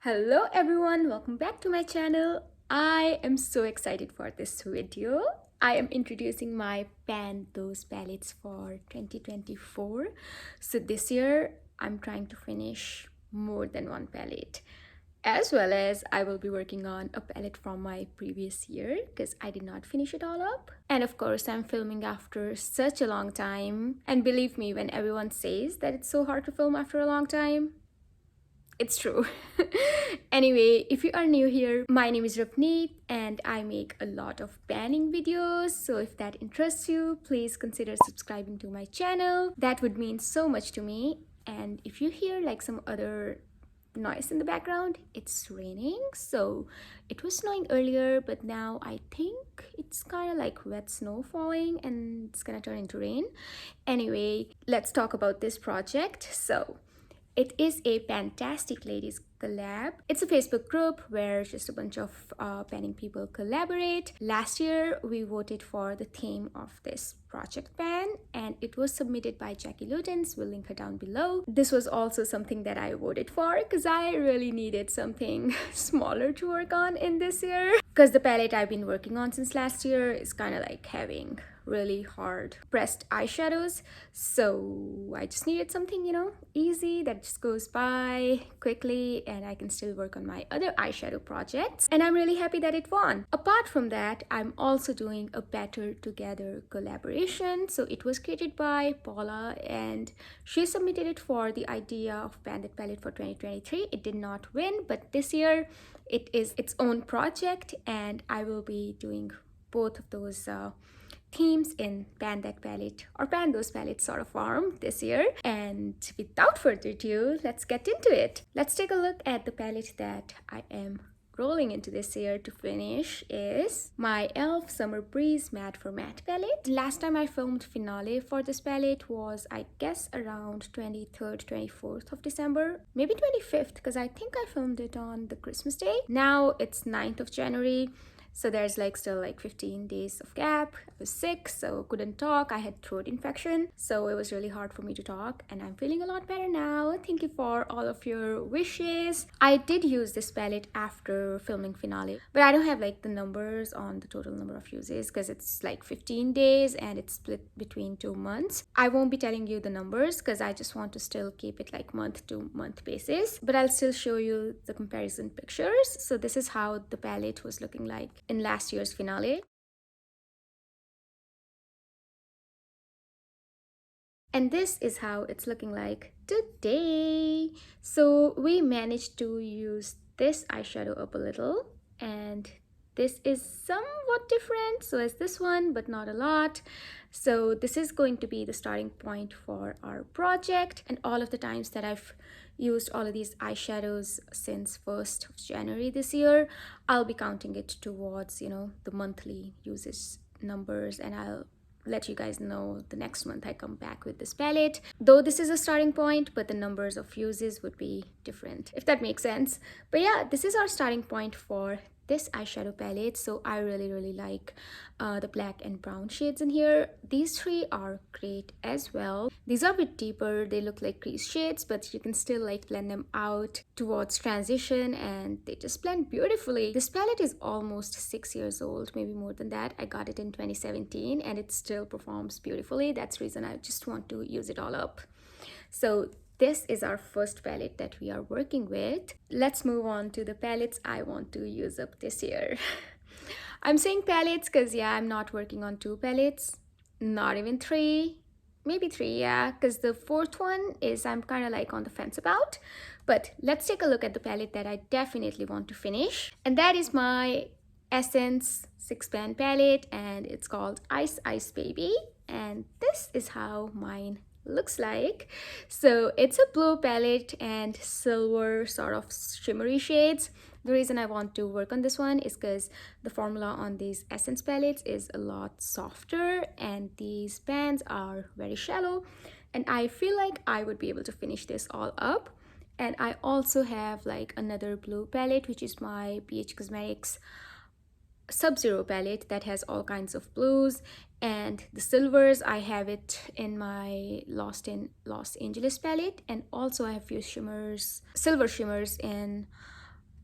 Hello everyone, welcome back to my channel. I am so excited for this video. I am introducing my Pan Those palettes for 2024. So this year I'm trying to finish more than one palette, as well as I will be working on a palette from my previous year because I did not finish it all up. And of course I'm filming after such a long time, and believe me when everyone says that it's so hard to film after a long time, it's true. Anyway, if you are new here, my name is Rapneet and I make a lot of panning videos. So if that interests you, please consider subscribing to my channel. That would mean so much to me. And if you hear like some other noise in the background, it's raining. So it was snowing earlier, but now I think it's kind of like wet snow falling and it's gonna turn into rain. Anyway, let's talk about this project. So it is a Fantastic Ladies collab. It's a Facebook group where just a bunch of panning people collaborate. Last year, we voted for the theme of this project pan, and it was submitted by Jacki Lootens. We'll link her down below. This was also something that I voted for because I really needed something smaller to work on in this year. Because the palette I've been working on since last year is kind of like having really hard pressed eyeshadows, so I just needed something, easy that just goes by quickly and I can still work on my other eyeshadow projects, and I'm really happy that it won. Apart from that, I'm also doing a Better Together collaboration. So it was created by Paula and she submitted it for the idea of Bandit palette for 2023. It did not win, but this year it is its own project and I will be doing both of those themes in Pan That Palette or Pan Those Palettes sort of form this year. And without further ado, let's get into it. Let's take a look at the palette that I am rolling into this year to finish. Is my e.l.f. Summer Breeze Matte for Matte palette. Last time I filmed finale for this palette was, I guess, around 23rd, 24th of December, maybe 25th, because I think I filmed it on the Christmas day. Now it's 9th of January. So there's like still like 15 days of gap. I was sick, so couldn't talk. I had throat infection, so it was really hard for me to talk, and I'm feeling a lot better now. Thank you for all of your wishes. I did use this palette after filming finale, but I don't have like the numbers on the total number of uses because it's like 15 days and it's split between 2 months. I won't be telling you the numbers because I just want to still keep it like month to month basis, but I'll still show you the comparison pictures. So this is how the palette was looking like in last year's finale. And this is how it's looking like today. So we managed to use this eyeshadow up a little, and this is somewhat different, so as this one, but not a lot. So this is going to be the starting point for our project, and all of the times that I've used all of these eyeshadows since 1st of January this year, I'll be counting it towards, the monthly uses numbers, and I'll let you guys know the next month I come back with this palette. Though this is a starting point, but the numbers of uses would be different, if that makes sense. But yeah, this is our starting point for this eyeshadow palette. So I really like the black and brown shades in here. These three are great as well. These are a bit deeper, they look like crease shades, but you can still like blend them out towards transition and they just blend beautifully. This palette is almost 6 years old, maybe more than that. I got it in 2017 and it still performs beautifully. That's the reason I just want to use it all up. So this is our first palette that we are working with. Let's move on to the palettes I want to use up this year. I'm saying palettes because yeah, I'm not working on 2 palettes, not even 3, maybe 3, yeah, because the 4th one is I'm kind of like on the fence about. But let's take a look at the palette that I definitely want to finish, and that is my Essence 6-pan palette, and it's called Ice Ice Baby, and this is how mine looks like. So it's a blue palette and silver sort of shimmery shades. The reason I want to work on this one is because the formula on these Essence palettes is a lot softer and these pans are very shallow, and I feel like I would be able to finish this all up. And I also have like another blue palette, which is my BH Cosmetics Sub-Zero palette that has all kinds of blues, and the silvers I have it in my Lost in Los Angeles palette, and also I have few shimmers, silver shimmers in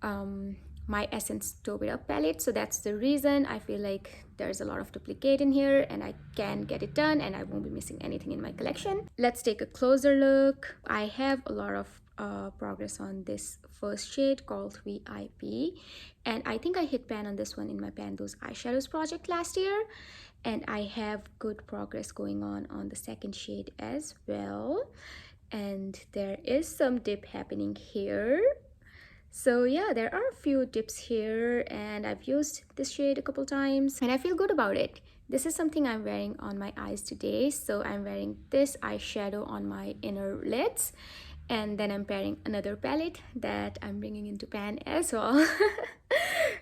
my Essence Dope It Up palette. So that's the reason I feel like there's a lot of duplicate in here and I can get it done and I won't be missing anything in my collection. Let's take a closer look. I have a lot of progress on this first shade called VIP, and I think I hit pan on this one in my Pan Those Eyeshadows project last year, and I have good progress going on the second shade as well, and there is some dip happening here. So yeah, there are a few dips here and I've used this shade a couple times and I feel good about it. This is something I'm wearing on my eyes today. So I'm wearing this eyeshadow on my inner lids, and then I'm pairing another palette that I'm bringing into pan as well.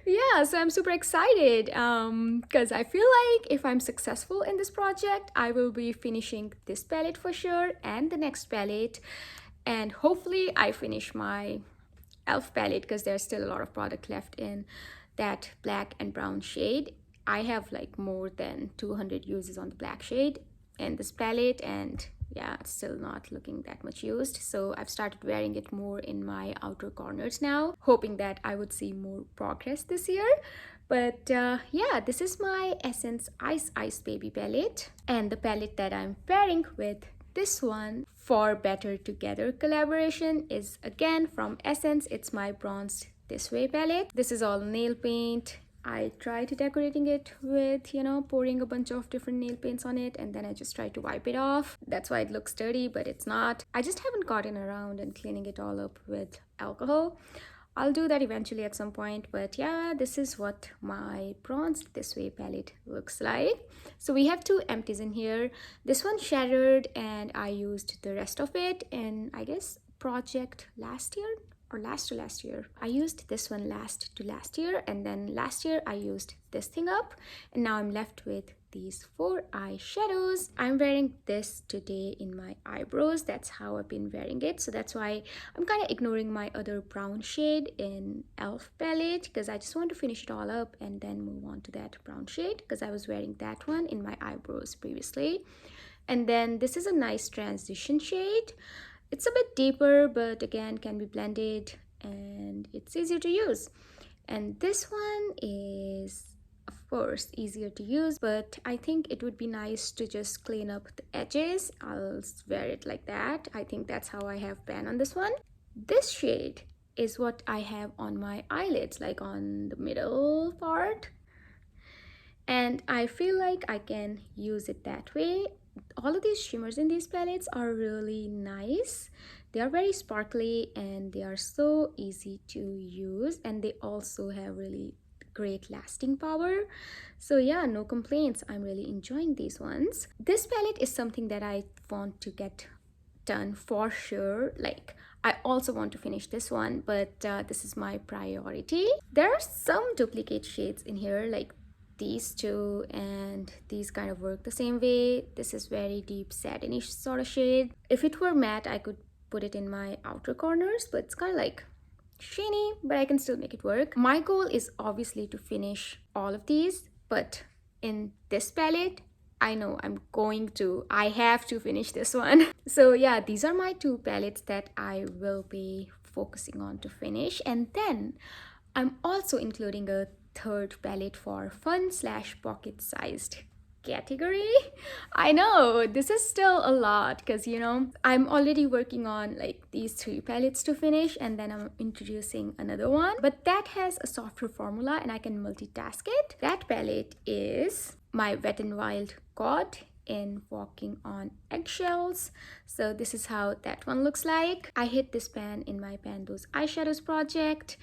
Yeah, so I'm super excited because I feel like if I'm successful in this project, I will be finishing this palette for sure and the next palette, and hopefully I finish my elf palette because there's still a lot of product left in that black and brown shade. I have like more than 200 uses on the black shade in this palette, and yeah, it's still not looking that much used. So I've started wearing it more in my outer corners now, hoping that I would see more progress this year. But yeah, this is my Essence Ice Ice Baby palette, and the palette that I'm pairing with this one for Better Together collaboration is again from Essence. It's my Bronzed This Way palette. This is all nail paint. I tried decorating it with, you know, pouring a bunch of different nail paints on it, and then I just tried to wipe it off. That's why it looks dirty, but it's not. I just haven't gotten around and cleaning it all up with alcohol. I'll do that eventually at some point, but yeah, this is what my Bronzed This Way palette looks like. So we have two empties in here. This one shattered and I used the rest of it in, I guess, project last year or last to last year. I used this one last to last year, and then last year I used this thing up, and now I'm left with these 4 eyeshadows. I'm wearing this today in my eyebrows. That's how I've been wearing it. So that's why I'm kind of ignoring my other brown shade in Elf palette, because I just want to finish it all up and then move on to that brown shade, because I was wearing that one in my eyebrows previously. And then this is a nice transition shade. It's a bit deeper, but again can be blended and it's easier to use. And this one is, of course, easier to use, but I think it would be nice to just clean up the edges. I'll wear it like that. I think that's how I have pan on this one. This shade is what I have on my eyelids, like on the middle part. And I feel like I can use it that way. All of these shimmers in these palettes are really nice. They are very sparkly and they are so easy to use, and they also have really great lasting power. So yeah, no complaints. I'm really enjoying these ones. This palette is something that I want to get done for sure. Like, I also want to finish this one, but this is my priority. There are some duplicate shades in here, like these two, and these kind of work the same way. This is very deep satinish sort of shade. If it were matte, I could put it in my outer corners, but it's kind of like shiny, but I can still make it work. My goal is obviously to finish all of these, but in this palette, I know I have to finish this one. So yeah, these are my 2 palettes that I will be focusing on to finish. And then I'm also including a 3rd palette for fun/pocket sized category. I know this is still a lot because, you know, I'm already working on like these 3 palettes to finish, and then I'm introducing another one, but that has a softer formula and I can multitask it. That palette is my Wet n Wild God in Walking on Eggshells. So this is how that one looks like. I hit this pan in my Pan Those Eyeshadows project,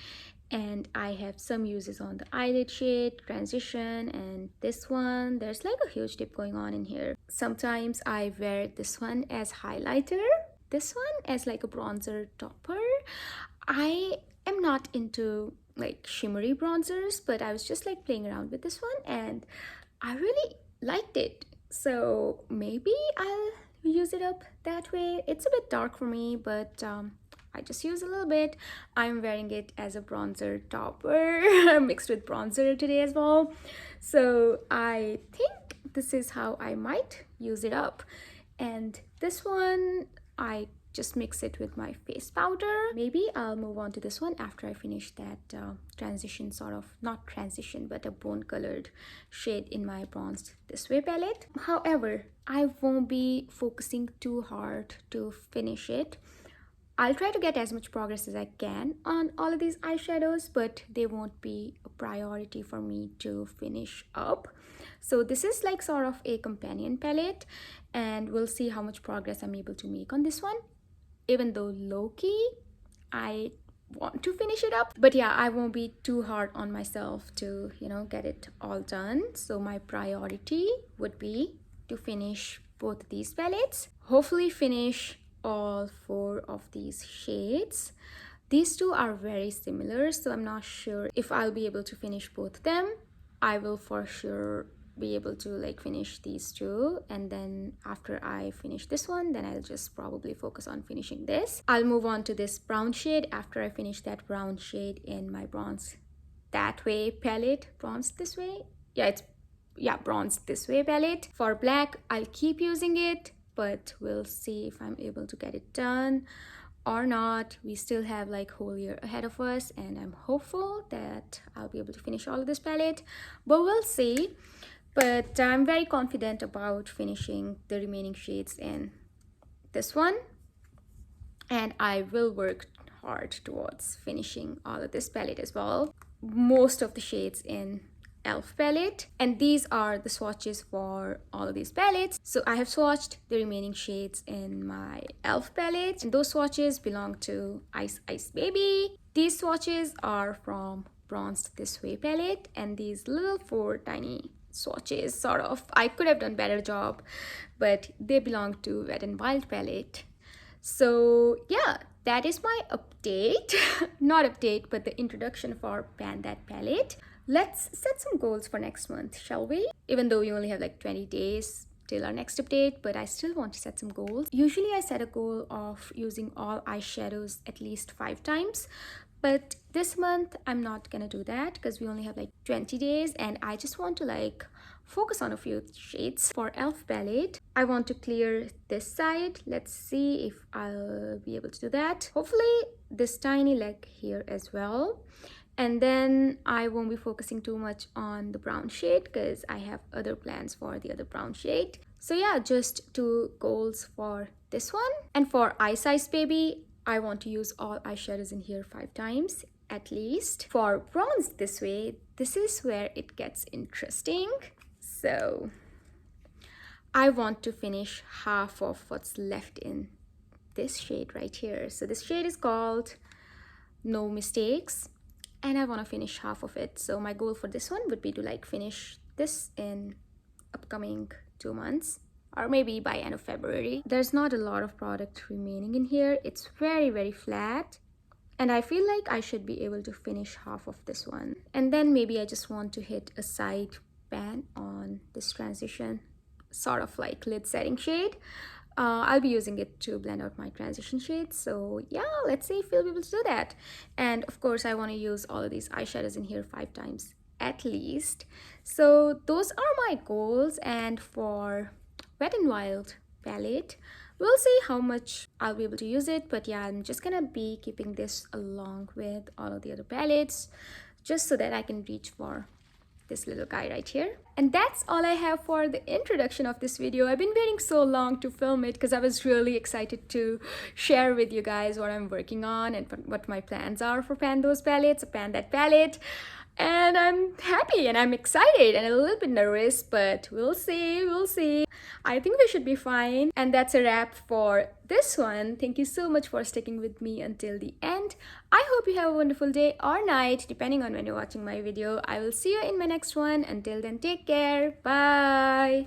and I have some uses on the eyelid shade, transition, and this one. There's like a huge dip going on in here. Sometimes I wear this one as highlighter, this one as like a bronzer topper. I am not into like shimmery bronzers, but I was just like playing around with this one and I really liked it. So maybe I'll use it up that way. It's a bit dark for me, but I just use a little bit. I'm wearing it as a bronzer topper mixed with bronzer today as well. So I think this is how I might use it up. And this one, I just mix it with my face powder. Maybe I'll move on to this one after I finish that transition, sort of, not transition, but a bone colored shade in my Bronzed This Way palette. However, I won't be focusing too hard to finish it. I'll try to get as much progress as I can on all of these eyeshadows, but they won't be a priority for me to finish up. So this is like sort of a companion palette, and we'll see how much progress I'm able to make on this one. Even though low-key, I want to finish it up. But yeah, I won't be too hard on myself to, you know, get it all done. So my priority would be to finish both these palettes. Hopefully finish all 4 of these shades. These two are very similar, so I'm not sure if I'll be able to finish both of them. I will for sure be able to like finish these two, and then after I finish this one, then I'll just probably focus on finishing this. I'll move on to this brown shade after I finish that brown shade in my Bronze That Way palette. Bronzed This Way? Yeah, Bronzed This Way palette. For black, I'll keep using it, but we'll see if I'm able to get it done or not. We still have like whole year ahead of us, and I'm hopeful that I'll be able to finish all of this palette, but we'll see. But I'm very confident about finishing the remaining shades in this one, and I will work hard towards finishing all of this palette as well. Most of the shades in Elf palette, and these are the swatches for all of these palettes. So I have swatched the remaining shades in my Elf palette, and those swatches belong to Ice Ice Baby. These swatches are from Bronzed This Way palette, and these little 4 tiny swatches, sort of, I could have done better job, but they belong to Wet n Wild palette. So yeah, that is my update. Not update, but the introduction for Pan That palette. Let's set some goals for next month, shall we? Even though we only have like 20 days till our next update, but I still want to set some goals. Usually I set a goal of using all eyeshadows at least 5 times, but this month I'm not gonna do that because we only have like 20 days, and I just want to like focus on a few shades. For Elf palette, I want to clear this side. Let's see if I'll be able to do that. Hopefully this tiny leg here as well. And then I won't be focusing too much on the brown shade because I have other plans for the other brown shade. So yeah, just 2 goals for this one. And for Ice Ice Baby, I want to use all eyeshadows in here 5 times at least. For Bronzed This Way, this is where it gets interesting. So I want to finish half of what's left in this shade right here. So this shade is called No Mistakes, and I want to finish half of it. So my goal for this one would be to like finish this in upcoming 2 months, or maybe by end of February. There's not a lot of product remaining in here. It's very, very flat, and I feel like I should be able to finish half of this one. And then maybe I just want to hit a side pan on this transition, sort of like lid setting shade. I'll be using it to blend out my transition shades. So yeah, let's see if we'll be able to do that. And of course, I want to use all of these eyeshadows in here 5 times at least. So those are my goals. And for Wet n Wild palette, we'll see how much I'll be able to use it. But yeah, I'm just gonna be keeping this along with all of the other palettes, just so that I can reach for this little guy right here. And that's all I have for the introduction of this video. I've been waiting so long to film it because I was really excited to share with you guys what I'm working on and what my plans are for Pan Those palettes, Pan That palette. And I'm happy and I'm excited and a little bit nervous, but we'll see. I think we should be fine. And that's a wrap for this one. Thank you so much for sticking with me until the end. I hope you have a wonderful day or night, depending on when you're watching my video. I will see you in my next one. Until then, take care. Bye.